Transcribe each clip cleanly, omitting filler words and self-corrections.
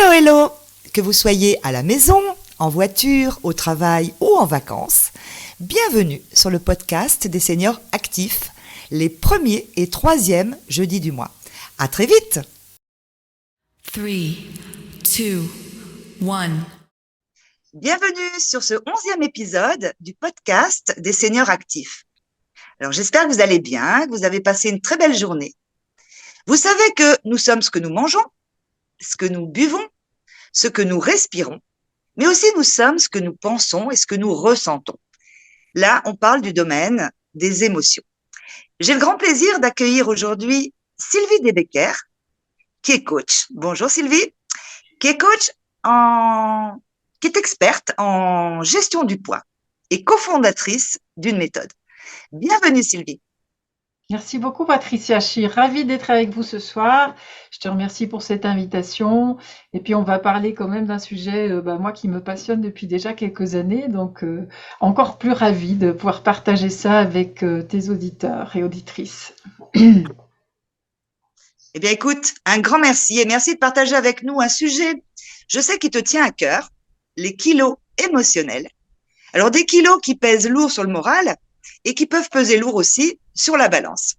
Hello, hello! Que vous soyez à la maison, en voiture, au travail ou en vacances, bienvenue sur le podcast des seniors actifs, les premiers et troisièmes jeudis du mois. À très vite! 3, 2, 1. Bienvenue sur ce 11e épisode du podcast des seniors actifs. Alors j'espère que vous allez bien, que vous avez passé une très belle journée. Vous savez que nous sommes ce que nous mangeons, ce que nous buvons, ce que nous respirons, mais aussi nous sommes ce que nous pensons et ce que nous ressentons. Là, on parle du domaine des émotions. J'ai le grand plaisir d'accueillir aujourd'hui Sylvie Desbecker, qui est coach. Bonjour Sylvie, qui est coach qui est experte en gestion du poids et cofondatrice d'une méthode. Bienvenue Sylvie. Merci beaucoup Patricia, je suis ravie d'être avec vous ce soir. Je te remercie pour cette invitation. Et puis on va parler quand même d'un sujet moi qui me passionne depuis déjà quelques années, donc encore plus ravie de pouvoir partager ça avec tes auditeurs et auditrices. Eh bien écoute, un grand merci et merci de partager avec nous un sujet, je sais, qui te tient à cœur, les kilos émotionnels. Alors des kilos qui pèsent lourd sur le moral et qui peuvent peser lourd aussi sur la balance.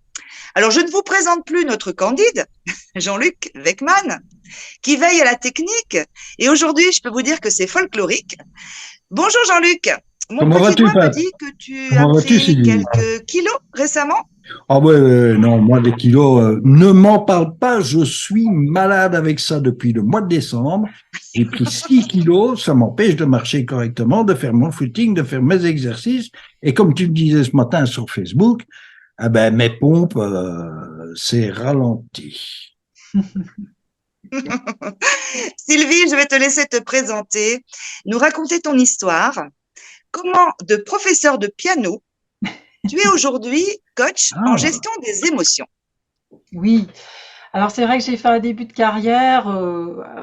Alors je ne vous présente plus notre candide, Jean-Luc Weckmann, qui veille à la technique, et aujourd'hui je peux vous dire que c'est folklorique. Bonjour Jean-Luc, mon petit doigt me dit que tu as pris quelques kilos récemment. Ah non, moi des kilos, ne m'en parle pas, je suis malade avec ça depuis le mois de décembre. J'ai pris 6 kilos, ça m'empêche de marcher correctement, de faire mon footing, de faire mes exercices. Et comme tu le disais ce matin sur Facebook, mes pompes, c'est ralenti. Sylvie, je vais te laisser te présenter, nous raconter ton histoire. Comment, de professeur de piano, tu es aujourd'hui coach en gestion des émotions. Oui, alors c'est vrai que j'ai fait un début de carrière,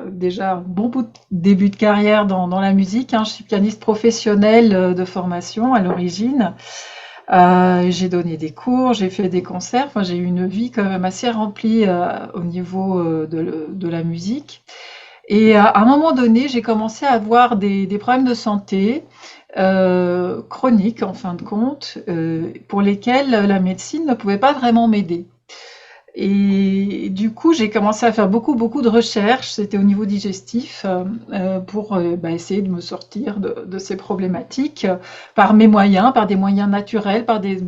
déjà un bon bout de début de carrière dans la musique. Je suis pianiste professionnelle de formation à l'origine. J'ai donné des cours, j'ai fait des concerts. Enfin, j'ai eu une vie quand même assez remplie au niveau de la musique. Et à un moment donné, j'ai commencé à avoir des problèmes de santé chroniques en fin de compte, pour lesquels la médecine ne pouvait pas vraiment m'aider. Et du coup, j'ai commencé à faire beaucoup de recherches, c'était au niveau digestif, pour essayer de me sortir de ces problématiques par mes moyens, par des moyens naturels, par des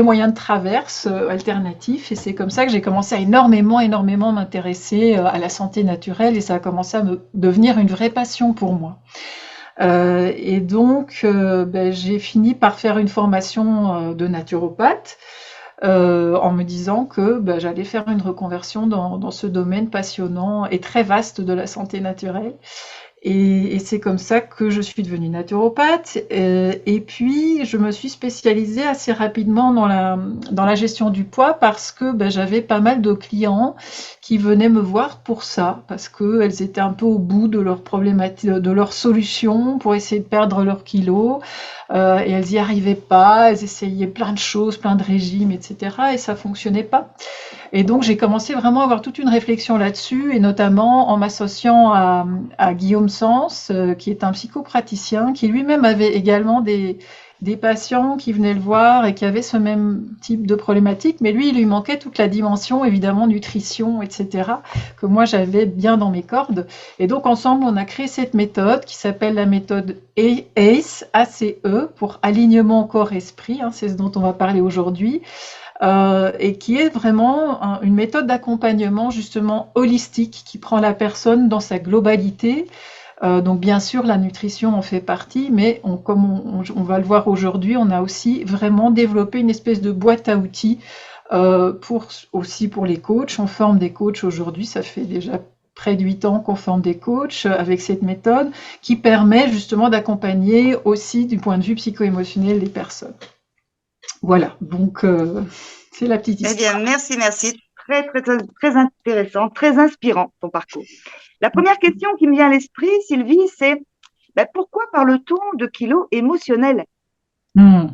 moyens de traverse alternatifs. Et c'est comme ça que j'ai commencé à énormément m'intéresser à la santé naturelle, et ça a commencé à devenir une vraie passion pour moi. Et donc, j'ai fini par faire une formation de naturopathe, en me disant que j'allais faire une reconversion dans ce domaine passionnant et très vaste de la santé naturelle. Et c'est comme ça que je suis devenue naturopathe. Et puis, je me suis spécialisée assez rapidement dans la gestion du poids, parce que j'avais pas mal de clients qui venaient me voir pour ça, parce qu'elles étaient un peu au bout de leurs problématiques, de leurs solutions pour essayer de perdre leurs kilos. Et elles n'y arrivaient pas, elles essayaient plein de choses, plein de régimes, etc. Et ça fonctionnait pas. Et donc j'ai commencé vraiment à avoir toute une réflexion là-dessus, et notamment en m'associant à Guillaume Sens, qui est un psychopraticien, qui lui-même avait également des patients qui venaient le voir et qui avaient ce même type de problématique, mais lui, il lui manquait toute la dimension, évidemment, nutrition, etc., que moi, j'avais bien dans mes cordes. Et donc, ensemble, on a créé cette méthode qui s'appelle la méthode ACE, ACE, pour alignement corps-esprit, c'est ce dont on va parler aujourd'hui, et qui est vraiment une méthode d'accompagnement, justement, holistique, qui prend la personne dans sa globalité. Donc bien sûr, la nutrition en fait partie, mais comme on va le voir aujourd'hui, on a aussi vraiment développé une espèce de boîte à outils aussi pour les coachs. On forme des coachs aujourd'hui, ça fait déjà près de 8 ans qu'on forme des coachs avec cette méthode qui permet justement d'accompagner aussi du point de vue psycho-émotionnel les personnes. Voilà, donc c'est la petite histoire. Eh bien, merci. Très intéressant, très inspirant ton parcours. La première question qui me vient à l'esprit, Sylvie, c'est pourquoi parle-t-on de kilos émotionnels? Mmh.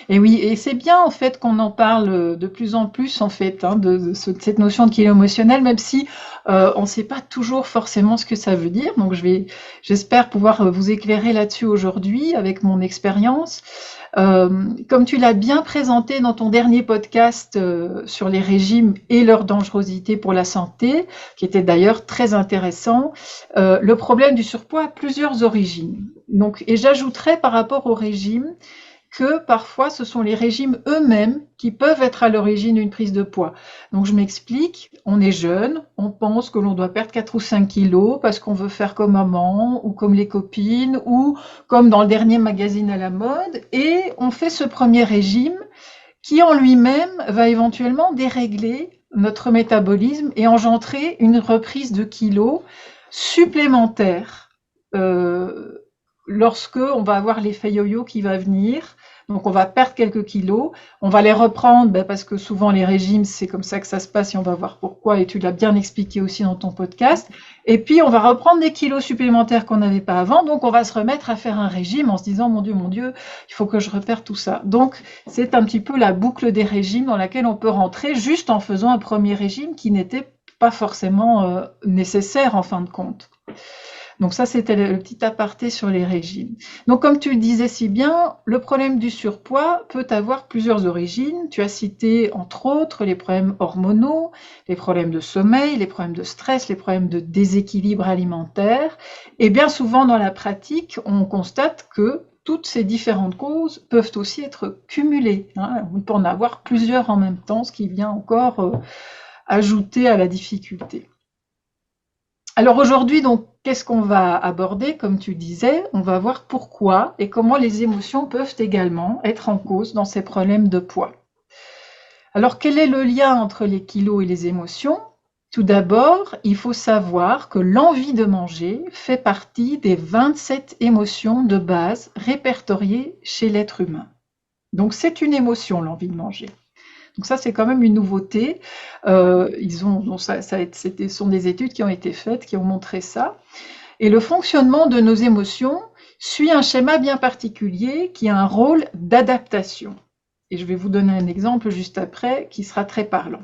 Et oui, et c'est bien en fait qu'on en parle de plus en plus en fait, hein, de cette notion de kilo émotionnel, même si on ne sait pas toujours forcément ce que ça veut dire. Donc j'espère pouvoir vous éclairer là-dessus aujourd'hui avec mon expérience. Comme tu l'as bien présenté dans ton dernier podcast sur les régimes et leur dangerosité pour la santé, qui était d'ailleurs très intéressant, le problème du surpoids a plusieurs origines. Donc, et j'ajouterais par rapport au régime que parfois ce sont les régimes eux-mêmes qui peuvent être à l'origine d'une prise de poids. Donc je m'explique, on est jeune, on pense que l'on doit perdre 4 ou 5 kilos parce qu'on veut faire comme maman ou comme les copines ou comme dans le dernier magazine à la mode et on fait ce premier régime qui en lui-même va éventuellement dérégler notre métabolisme et engendrer une reprise de kilos supplémentaires. Lorsque on va avoir l'effet yo-yo qui va venir, donc on va perdre quelques kilos, on va les reprendre parce que souvent les régimes c'est comme ça que ça se passe et on va voir pourquoi et tu l'as bien expliqué aussi dans ton podcast. Et puis on va reprendre des kilos supplémentaires qu'on n'avait pas avant, donc on va se remettre à faire un régime en se disant mon Dieu, il faut que je repère tout ça. Donc c'est un petit peu la boucle des régimes dans laquelle on peut rentrer juste en faisant un premier régime qui n'était pas forcément nécessaire en fin de compte. Donc ça, c'était le petit aparté sur les régimes. Donc comme tu le disais si bien, le problème du surpoids peut avoir plusieurs origines. Tu as cité entre autres les problèmes hormonaux, les problèmes de sommeil, les problèmes de stress, les problèmes de déséquilibre alimentaire. Et bien souvent dans la pratique, on constate que toutes ces différentes causes peuvent aussi être cumulées. On peut en avoir plusieurs en même temps, ce qui vient encore ajouter à la difficulté. Alors aujourd'hui, donc, qu'est-ce qu'on va aborder? Comme tu disais, on va voir pourquoi et comment les émotions peuvent également être en cause dans ces problèmes de poids. Alors, quel est le lien entre les kilos et les émotions? Tout d'abord, il faut savoir que l'envie de manger fait partie des 27 émotions de base répertoriées chez l'être humain. Donc, c'est une émotion, l'envie de manger. Donc ça, c'est quand même une nouveauté. Ce sont des études qui ont été faites, qui ont montré ça. Et le fonctionnement de nos émotions suit un schéma bien particulier qui a un rôle d'adaptation. Et je vais vous donner un exemple juste après qui sera très parlant.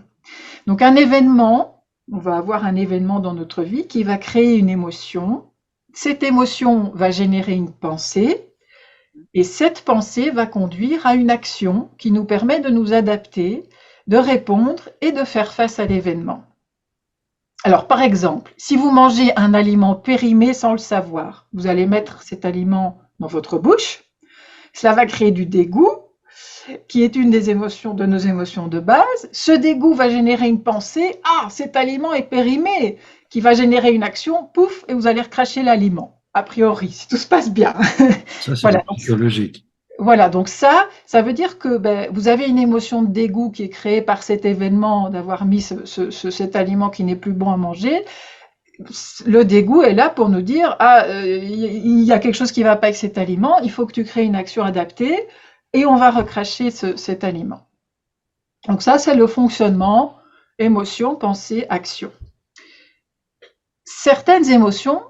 Donc un événement, on va avoir un événement dans notre vie qui va créer une émotion. Cette émotion va générer une pensée. Et cette pensée va conduire à une action qui nous permet de nous adapter, de répondre et de faire face à l'événement. Alors, par exemple, si vous mangez un aliment périmé sans le savoir, vous allez mettre cet aliment dans votre bouche. Cela va créer du dégoût, qui est une des émotions de nos émotions de base. Ce dégoût va générer une pensée, ah, cet aliment est périmé, qui va générer une action, pouf, et vous allez recracher l'aliment. A priori, si tout se passe bien. Ça, c'est Voilà. psychologique. Voilà, donc ça veut dire que vous avez une émotion de dégoût qui est créée par cet événement d'avoir mis cet aliment qui n'est plus bon à manger. Le dégoût est là pour nous dire il y a quelque chose qui ne va pas avec cet aliment, il faut que tu crées une action adaptée et on va recracher cet aliment. Donc ça, c'est le fonctionnement émotion, pensée, action. Certaines émotions,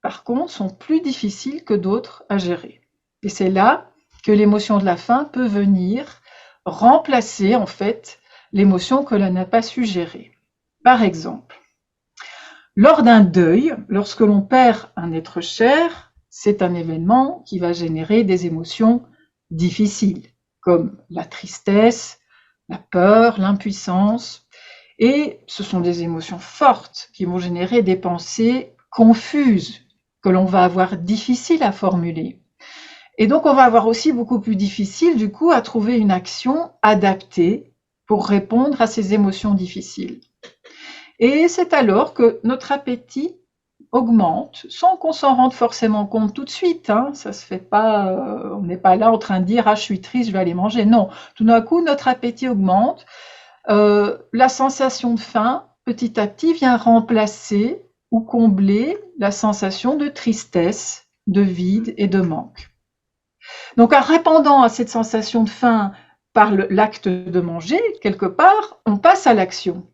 par contre, sont plus difficiles que d'autres à gérer. Et c'est là que l'émotion de la faim peut venir remplacer en fait l'émotion que l'on n'a pas su gérer. Par exemple, lors d'un deuil, lorsque l'on perd un être cher, c'est un événement qui va générer des émotions difficiles, comme la tristesse, la peur, l'impuissance. Et ce sont des émotions fortes qui vont générer des pensées confuses, que l'on va avoir difficiles à formuler. Et donc, on va avoir aussi beaucoup plus difficile, du coup, à trouver une action adaptée pour répondre à ces émotions difficiles. Et c'est alors que notre appétit augmente, sans qu'on s'en rende forcément compte tout de suite. Ça se fait pas, on n'est pas là en train de dire « Ah, je suis triste, je vais aller manger ». Non, tout d'un coup, notre appétit augmente. La sensation de faim, petit à petit, vient remplacer ou combler la sensation de tristesse, de vide et de manque. Donc, en répondant à cette sensation de faim par l'acte de manger, quelque part, on passe à l'action.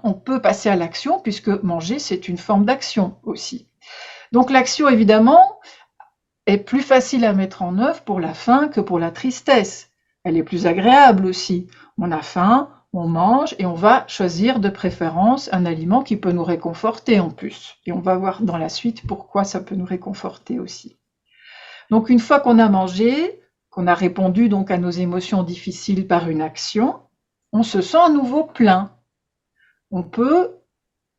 On peut passer à l'action puisque manger, c'est une forme d'action aussi. Donc, l'action, évidemment, est plus facile à mettre en œuvre pour la faim que pour la tristesse. Elle est plus agréable aussi. On a faim, on mange et on va choisir de préférence un aliment qui peut nous réconforter en plus. Et on va voir dans la suite pourquoi ça peut nous réconforter aussi. Donc une fois qu'on a mangé, qu'on a répondu donc à nos émotions difficiles par une action, on se sent à nouveau plein. On peut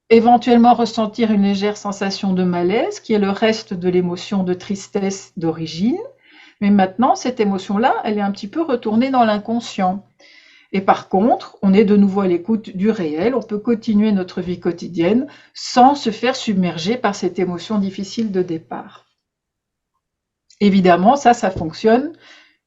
éventuellement ressentir une légère sensation de malaise, qui est le reste de l'émotion de tristesse d'origine, mais maintenant, cette émotion-là, elle est un petit peu retournée dans l'inconscient. Et par contre, on est de nouveau à l'écoute du réel, on peut continuer notre vie quotidienne sans se faire submerger par cette émotion difficile de départ. Évidemment, ça fonctionne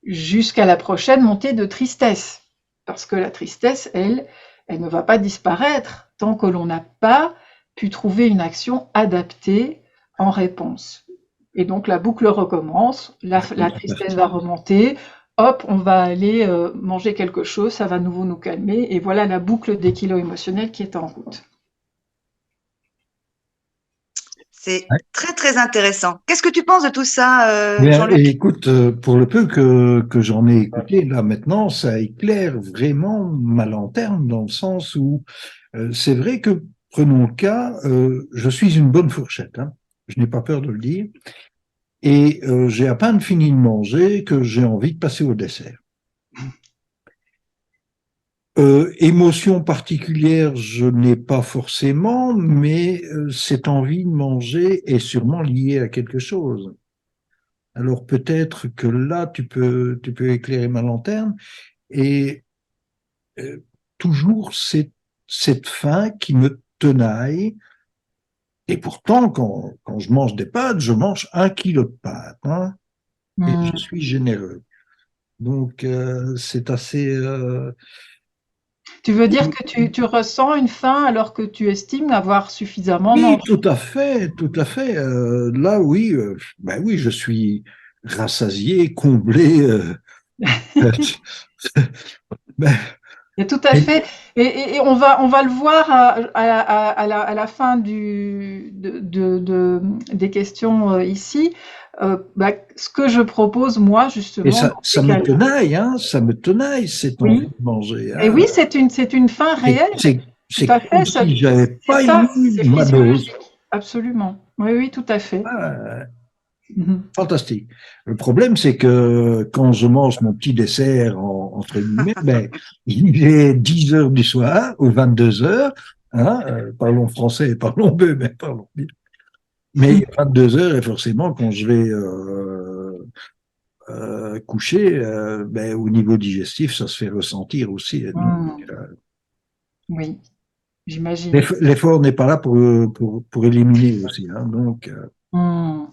jusqu'à la prochaine montée de tristesse, parce que la tristesse, elle ne va pas disparaître tant que l'on n'a pas pu trouver une action adaptée en réponse. Et donc la boucle recommence, la tristesse va remonter, hop, on va aller manger quelque chose, ça va à nouveau nous calmer, et voilà la boucle des kilos émotionnels qui est en route. C'est très, très intéressant. Qu'est-ce que tu penses de tout ça, Bien, Jean-Luc? écoute, pour le peu que j'en ai écouté, là maintenant, ça éclaire vraiment ma lanterne dans le sens où c'est vrai que, prenons le cas, je suis une bonne fourchette, hein, je n'ai pas peur de le dire, et j'ai à peine fini de manger que j'ai envie de passer au dessert. Émotion particulière, je n'ai pas forcément, mais cette envie de manger est sûrement liée à quelque chose. Alors peut-être que là, tu peux éclairer ma lanterne et toujours cette faim qui me tenaille. Et pourtant, quand je mange des pâtes, je mange 1 kilo de pâtes, hein, et je suis généreux. Donc c'est assez. Tu veux dire que tu ressens une faim alors que tu estimes avoir suffisamment Oui, mangé? tout à fait, tout à fait. Là, oui, ben oui, je suis rassasié, comblé. Ben, Et tout à fait. Et on va le voir à la fin des questions ici. Ce que je propose, moi, et justement, ça, dans ça ces me cas-là. tenaille, hein, ça me tenaille cette envie Oui. de manger, Et hein. oui, c'est une fin réelle. Tout C'est à comme fait. si j'avais C'est pas ça, eu c'est ma dose. physiologique. Absolument. Oui, oui, tout à fait. Ah, Mhm. fantastique. Le problème, c'est que quand je mange mon petit dessert, entre guillemets, ben, il est 10 heures du soir ou 22 heures. Hein, parlons français, parlons peu, mais parlons bien. Mais 22 heures, et forcément, quand je vais coucher, ben, au niveau digestif, ça se fait ressentir aussi. Donc, Mm. Oui, j'imagine. l'effort n'est pas là pour éliminer aussi. Hein, donc, Mm.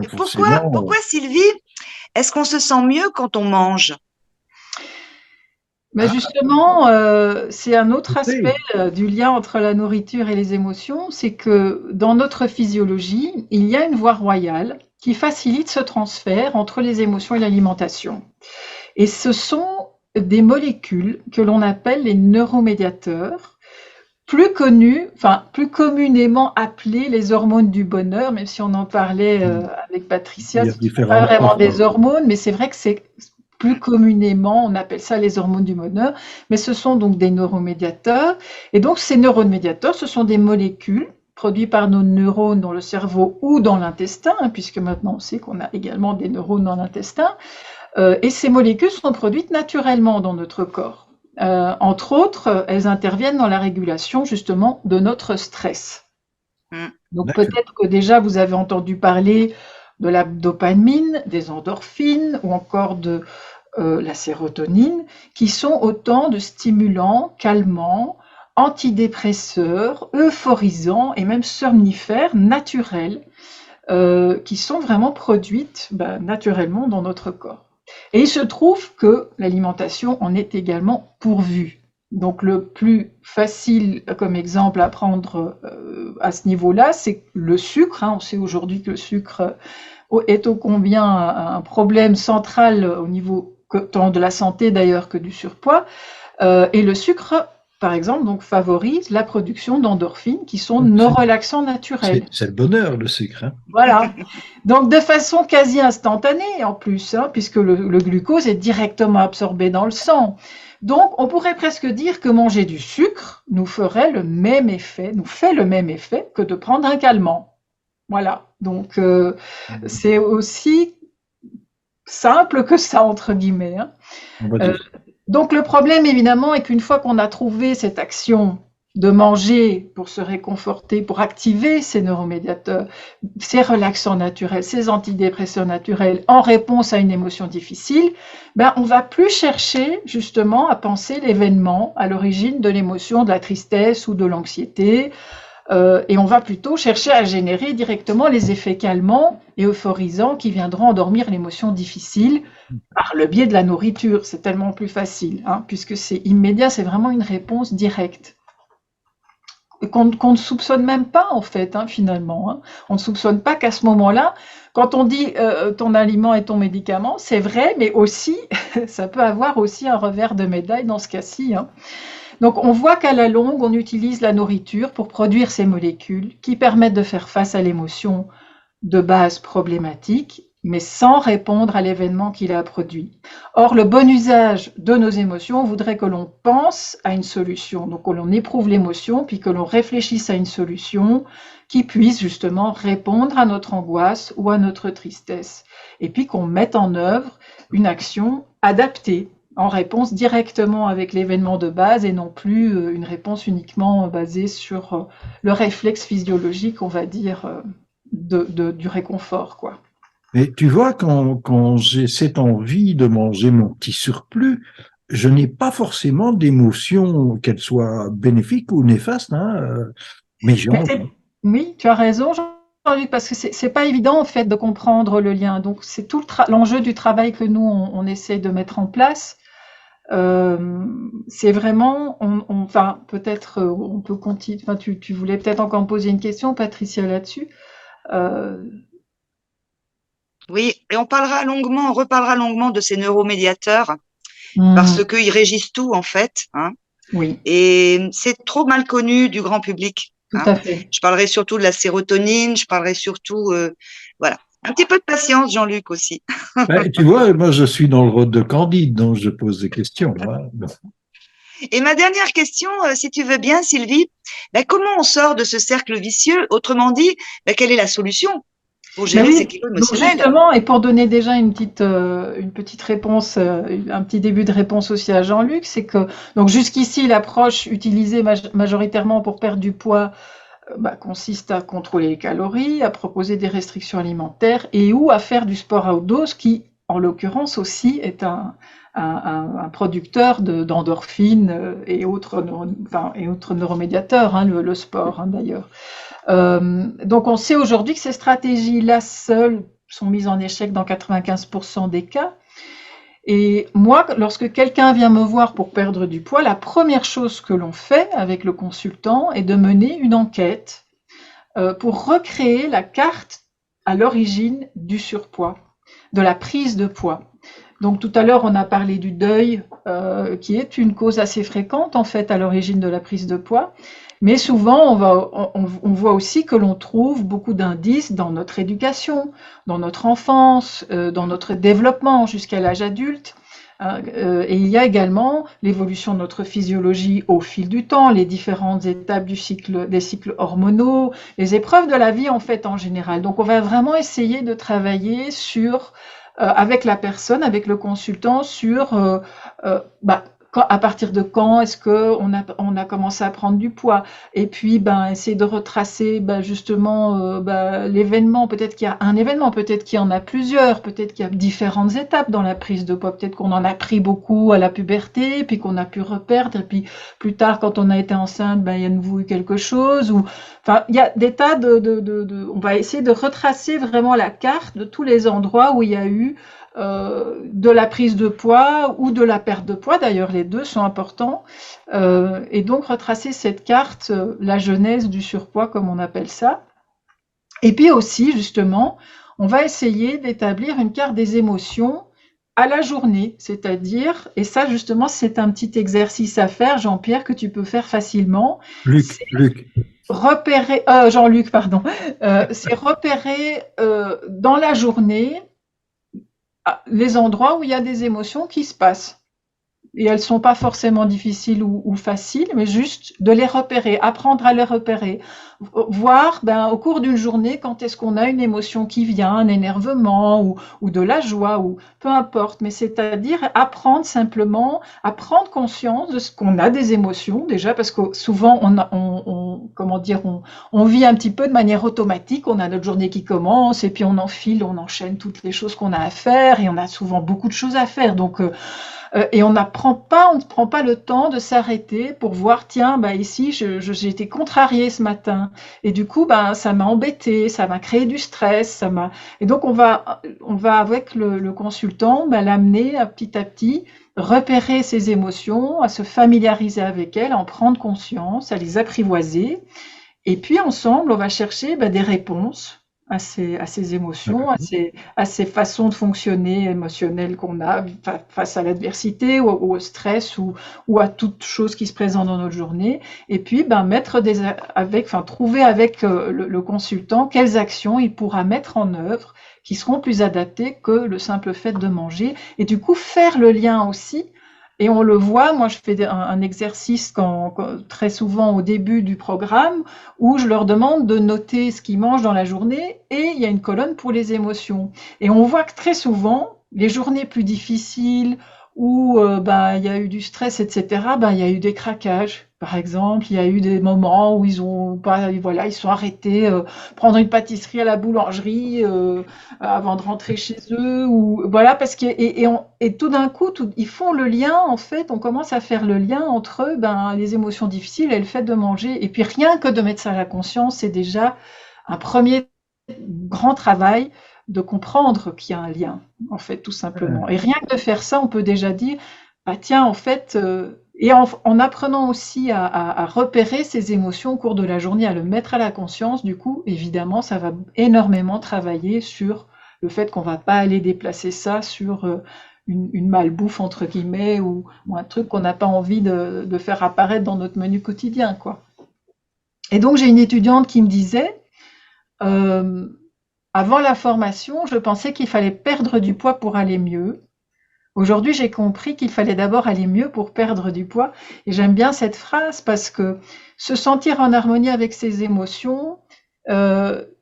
Et pourquoi, forcément, Sylvie, est-ce qu'on se sent mieux quand on mange? Mais ah, justement, c'est un autre aspect, oui, du lien entre la nourriture et les émotions, c'est que dans notre physiologie, il y a une voie royale qui facilite ce transfert entre les émotions et l'alimentation. Et ce sont des molécules que l'on appelle les neuromédiateurs, plus connus, enfin plus communément appelés les hormones du bonheur, même si on en parlait avec il Patricia, y a ce ne sont pas différentes vraiment formes. des hormones, mais c'est vrai que c'est plus communément, on appelle ça les hormones du bonheur, mais ce sont donc des neuromédiateurs. Et donc ces neuromédiateurs, ce sont des molécules produites par nos neurones dans le cerveau ou dans l'intestin, hein, puisque maintenant on sait qu'on a également des neurones dans l'intestin, et ces molécules sont produites naturellement dans notre corps. Entre autres, elles interviennent dans la régulation justement de notre stress. Mm. Donc D'accord. peut-être que déjà vous avez entendu parler de la dopamine, des endorphines ou encore de la sérotonine, qui sont autant de stimulants, calmants, antidépresseurs, euphorisants et même somnifères naturels qui sont vraiment produites naturellement dans notre corps. Et il se trouve que l'alimentation en est également pourvue. Donc le plus facile comme exemple à prendre à ce niveau-là, c'est le sucre. On sait aujourd'hui que le sucre est ô combien un problème central au niveau tant de la santé d'ailleurs que du surpoids. Et le sucre par exemple, donc favorise la production d'endorphines qui sont nos relaxants naturels. C'est le bonheur, le sucre. Hein. Voilà. Donc de façon quasi instantanée en plus, hein, puisque le glucose est directement absorbé dans le sang. Donc on pourrait presque dire que manger du sucre nous fait le même effet que de prendre un calmant. Voilà. Donc c'est aussi simple que ça, entre guillemets. Hein. On va Euh, dire. donc le problème évidemment est qu'une fois qu'on a trouvé cette action de manger pour se réconforter, pour activer ces neuromédiateurs, ces relaxants naturels, ces antidépresseurs naturels en réponse à une émotion difficile, ben on va plus chercher justement à penser l'événement à l'origine de l'émotion, de la tristesse ou de l'anxiété, et on va plutôt chercher à générer directement les effets calmants et euphorisants qui viendront endormir l'émotion difficile par le biais de la nourriture. C'est tellement plus facile, hein, puisque c'est immédiat, c'est vraiment une réponse directe. Qu'on ne soupçonne même pas en fait, hein, finalement. Hein. On ne soupçonne pas qu'à ce moment-là, quand on dit ton aliment est ton médicament, c'est vrai, mais aussi, ça peut avoir aussi un revers de médaille dans ce cas-ci. Hein. Donc on voit qu'à la longue, on utilise la nourriture pour produire ces molécules qui permettent de faire face à l'émotion de base problématique, mais sans répondre à l'événement qui l'a produit. Or, le bon usage de nos émotions voudrait que l'on pense à une solution, donc que l'on éprouve l'émotion, puis que l'on réfléchisse à une solution qui puisse justement répondre à notre angoisse ou à notre tristesse, et puis qu'on mette en œuvre une action adaptée, en réponse directement avec l'événement de base et non plus une réponse uniquement basée sur le réflexe physiologique, on va dire, du réconfort, quoi. Mais tu vois, quand j'ai cette envie de manger mon petit surplus, je n'ai pas forcément d'émotion, qu'elle soit bénéfique ou néfaste, hein, mais j'ai envie. Oui, tu as raison, Jean-Luc, parce que c'est pas évident en fait de comprendre le lien. Donc c'est tout l'enjeu du travail que nous on essaie de mettre en place. C'est vraiment, enfin peut-être on peut continuer. Enfin, tu voulais peut-être encore me poser une question, Patricia, là-dessus. Euh, Oui, et on reparlera longuement de ces neuromédiateurs parce hmm, qu'ils régissent tout en fait, hein, oui, et c'est trop mal connu du grand public. tout Hein. à fait. Je parlerai surtout de la sérotonine, je parlerai surtout, voilà, un petit peu de patience, Jean-Luc aussi. Ben, tu vois, moi je suis dans le rôle de Candide, donc je pose des questions. Hein. Et ma dernière question, si tu veux bien, Sylvie, ben, comment on sort de ce cercle vicieux? Autrement dit, ben, quelle est la solution pour Ben gérer ces oui, kilos donc émotionnels? justement, et pour donner déjà une petite réponse, un petit début de réponse aussi à Jean-Luc, c'est que donc jusqu'ici l'approche utilisée majoritairement pour perdre du poids bah, consiste à contrôler les calories, à proposer des restrictions alimentaires et ou à faire du sport à haute dose qui, en l'occurrence aussi, est un producteur d'endorphines et autres neuromédiateurs, hein, le sport hein, d'ailleurs. Donc on sait aujourd'hui que ces stratégies-là seules sont mises en échec dans 95% des cas. Et moi, lorsque quelqu'un vient me voir pour perdre du poids, la première chose que l'on fait avec le consultant est de mener une enquête pour recréer la carte à l'origine du surpoids, de la prise de poids. Donc tout à l'heure, on a parlé du deuil, qui est une cause assez fréquente en fait à l'origine de la prise de poids. Mais souvent, on voit aussi que l'on trouve beaucoup d'indices dans notre éducation, dans notre enfance, dans notre développement jusqu'à l'âge adulte. Et il y a également l'évolution de notre physiologie au fil du temps, les différentes étapes des cycles hormonaux, les épreuves de la vie en fait en général. Donc on va vraiment essayer de travailler sur avec la personne, avec le consultant, sur bah, à partir de quand est-ce que on a commencé à prendre du poids, et puis ben essayer de retracer ben, justement ben, l'événement. Peut-être qu'il y a un événement, peut-être qu'il y en a plusieurs, peut-être qu'il y a différentes étapes dans la prise de poids. Peut-être qu'on en a pris beaucoup à la puberté, puis qu'on a pu reperdre, et puis plus tard quand on a été enceinte, ben il y a de nouveau eu quelque chose. Ou enfin il y a des tas on va essayer de retracer vraiment la carte de tous les endroits où il y a eu de la prise de poids ou de la perte de poids, d'ailleurs les deux sont importants, et donc retracer cette carte, la genèse du surpoids comme on appelle ça. Et puis aussi justement, on va essayer d'établir une carte des émotions à la journée, c'est-à-dire, et ça justement, c'est un petit exercice à faire, Jean-Pierre, que tu peux faire facilement, Luc, c'est Luc. repérer, Jean-Luc, pardon, c'est repérer dans la journée les endroits où il y a des émotions qui se passent. Et elles sont pas forcément difficiles ou faciles, mais juste de les repérer, apprendre à les repérer. Voir, ben, au cours d'une journée, quand est-ce qu'on a une émotion qui vient, un énervement ou de la joie ou peu importe. Mais c'est-à-dire apprendre simplement à prendre conscience de ce qu'on a des émotions déjà, parce que souvent comment dire, on vit un petit peu de manière automatique. On a notre journée qui commence et puis on enfile, on enchaîne toutes les choses qu'on a à faire et on a souvent beaucoup de choses à faire. Donc et on ne prend pas le temps de s'arrêter pour voir, tiens, bah ici, j'ai été contrariée ce matin. Et du coup, bah, ça m'a embêté, ça m'a créé du stress, et donc on va avec le consultant, bah, l'amener à petit, repérer ses émotions, à se familiariser avec elles, à en prendre conscience, à les apprivoiser. Et puis ensemble, on va chercher bah, des réponses à ces émotions, à ces façons de fonctionner émotionnelles qu'on a face à l'adversité ou au stress ou à toute chose qui se présente dans notre journée. Et puis, ben, trouver avec le consultant quelles actions il pourra mettre en œuvre qui seront plus adaptées que le simple fait de manger. Et du coup, faire le lien aussi. Et on le voit, moi je fais un exercice très souvent au début du programme où je leur demande de noter ce qu'ils mangent dans la journée et il y a une colonne pour les émotions. Et on voit que très souvent, les journées plus difficiles où ben, il y a eu du stress, etc., ben, il y a eu des craquages. Par exemple, il y a eu des moments où ils ont pas, voilà, ils sont arrêtés prendre une pâtisserie à la boulangerie avant de rentrer chez eux ou voilà parce que et tout d'un coup ils font le lien en fait on commence à faire le lien entre ben les émotions difficiles et le fait de manger et puis rien que de mettre ça à la conscience c'est déjà un premier grand travail de comprendre qu'il y a un lien en fait tout simplement et rien que de faire ça on peut déjà dire bah tiens en fait et en apprenant aussi à repérer ses émotions au cours de la journée, à le mettre à la conscience, du coup, évidemment, ça va énormément travailler sur le fait qu'on va pas aller déplacer ça sur une malbouffe, entre guillemets, ou un truc qu'on n'a pas envie de faire apparaître dans notre menu quotidien, quoi. Et donc, j'ai une étudiante qui me disait, euh, avant la formation, je pensais qu'il fallait perdre du poids pour aller mieux. Aujourd'hui, j'ai compris qu'il fallait d'abord aller mieux pour perdre du poids. Et j'aime bien cette phrase parce que se sentir en harmonie avec ses émotions,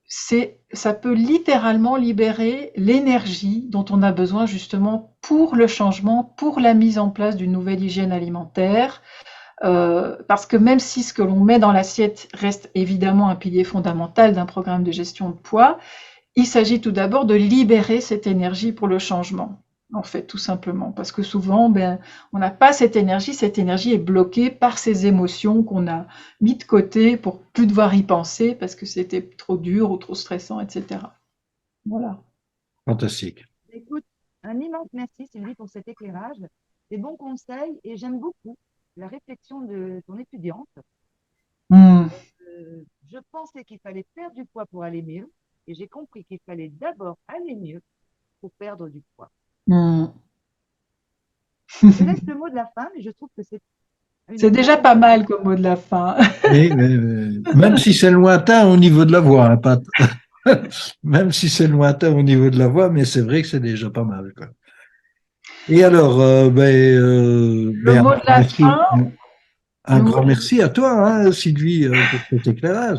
ça peut littéralement libérer l'énergie dont on a besoin justement pour le changement, pour la mise en place d'une nouvelle hygiène alimentaire. Parce que même si ce que l'on met dans l'assiette reste évidemment un pilier fondamental d'un programme de gestion de poids, il s'agit tout d'abord de libérer cette énergie pour le changement, en fait, tout simplement. Parce que souvent, ben, on n'a pas cette énergie est bloquée par ces émotions qu'on a mis de côté pour plus devoir y penser parce que c'était trop dur ou trop stressant, etc. Voilà. Fantastique. Écoute, un immense merci Sylvie pour cet éclairage, des bons conseils et j'aime beaucoup la réflexion de ton étudiante. Mmh. Je pensais qu'il fallait perdre du poids pour aller mieux et j'ai compris qu'il fallait d'abord aller mieux pour perdre du poids. Mmh. Je te laisse le mot de la fin, mais je trouve que c'est une C'est très déjà belle pas phrase. mal comme mot de la fin. Oui, même si c'est lointain au niveau de la voix, hein, Pat. Même si c'est lointain au niveau de la voix, mais c'est vrai que c'est déjà pas mal, quoi. Et alors, Le mot de la fin, un le mot grand de- merci à toi, hein, Sylvie, pour cet éclairage.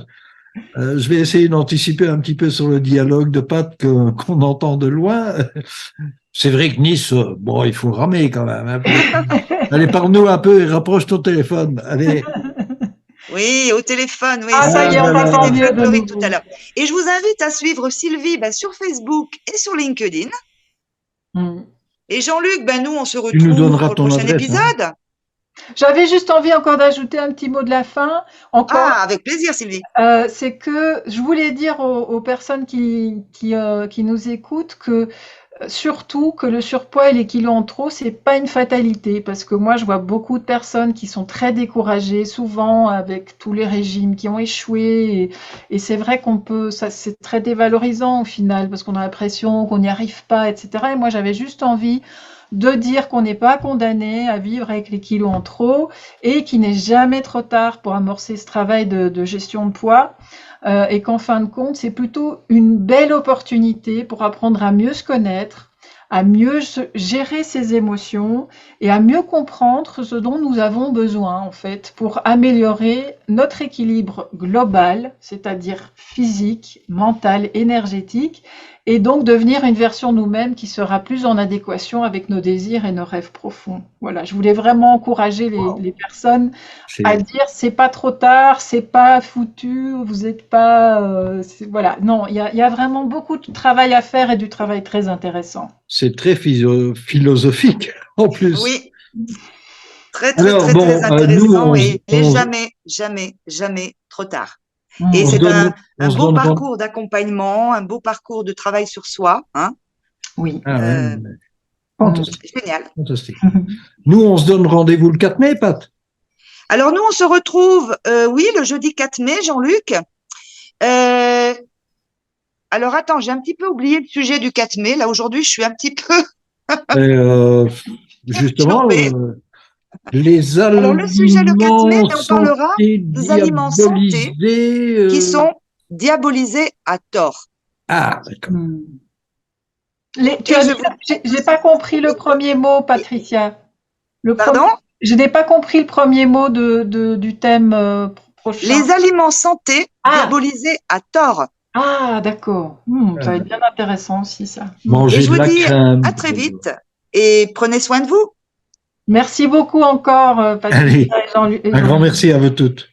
Je vais essayer d'anticiper un petit peu sur le dialogue de Pat qu'on entend de loin. C'est vrai que Nice, bon, il faut ramer quand même un peu. Allez, parle-nous un peu et rapproche ton téléphone. Allez. Oui, au téléphone, oui, Ah, ça y est, on t'entend c'était mieux de folklorique tout à nouveau. l'heure. Et je vous invite à suivre Sylvie sur Facebook et sur LinkedIn. Mmh. Et Jean-Luc, nous, on se Tu nous retrouve donneras pour le ton prochain adresse, hein. épisode. J'avais juste envie encore d'ajouter un petit mot de la fin. Encore, Ah, avec plaisir, Sylvie. c'est que je voulais dire aux personnes qui nous écoutent que surtout que le surpoids et les kilos en trop, c'est pas une fatalité parce que moi, je vois beaucoup de personnes qui sont très découragées, souvent avec tous les régimes qui ont échoué et c'est vrai qu'on peut, ça, c'est très dévalorisant au final parce qu'on a l'impression qu'on n'y arrive pas, etc. Et moi, j'avais juste envie de dire qu'on n'est pas condamné à vivre avec les kilos en trop et qu'il n'est jamais trop tard pour amorcer ce travail de gestion de poids. Et qu'en fin de compte, c'est plutôt une belle opportunité pour apprendre à mieux se connaître, à mieux gérer ses émotions et à mieux comprendre ce dont nous avons besoin, en fait, pour améliorer notre équilibre global, c'est-à-dire physique, mental, énergétique, et donc devenir une version de nous-mêmes qui sera plus en adéquation avec nos désirs et nos rêves profonds. Voilà, je voulais vraiment encourager les personnes à C'est dire c'est pas trop tard, c'est pas foutu, vous êtes pas, voilà. Non, il y a vraiment beaucoup de travail à faire et du travail très intéressant. c'est très philosophique en plus. Oui, très, très, Alors très, très bon, nous, intéressant et il n'est jamais, jamais, jamais trop tard. Et Mm. on se c'est donne, un on se beau donne parcours d'accompagnement, un beau parcours de travail sur soi, hein. Oui. Ah ouais, Euh, Mm. fantastique, Génial. fantastique. Nous, on se donne rendez-vous le 4 mai, Pat. Alors nous, on se retrouve, oui, le jeudi 4 mai, Jean-Luc. Euh, alors attends, j'ai un petit peu oublié le sujet du 4 mai. Là, aujourd'hui, je suis un petit peu Et, justement, perturbée. les Alors le sujet le 4 mai, aliments on parlera santé des aliments santé diabolisés. qui sont diabolisés à tort. Ah, d'accord. Mm. Tu Et as je dit, vous... j'ai pas compris le premier mot, Patricia. Le Pardon? premier, je n'ai pas compris le premier mot du thème prochain. Les aliments santé Ah, diabolisés à tort. ah, d'accord. Ça va être bien intéressant aussi, ça. Et Manger je de vous la dis crème. à très vite et prenez soin de vous. Merci beaucoup encore, Patricia Allez, et un grand Jean-Luc. merci à vous toutes.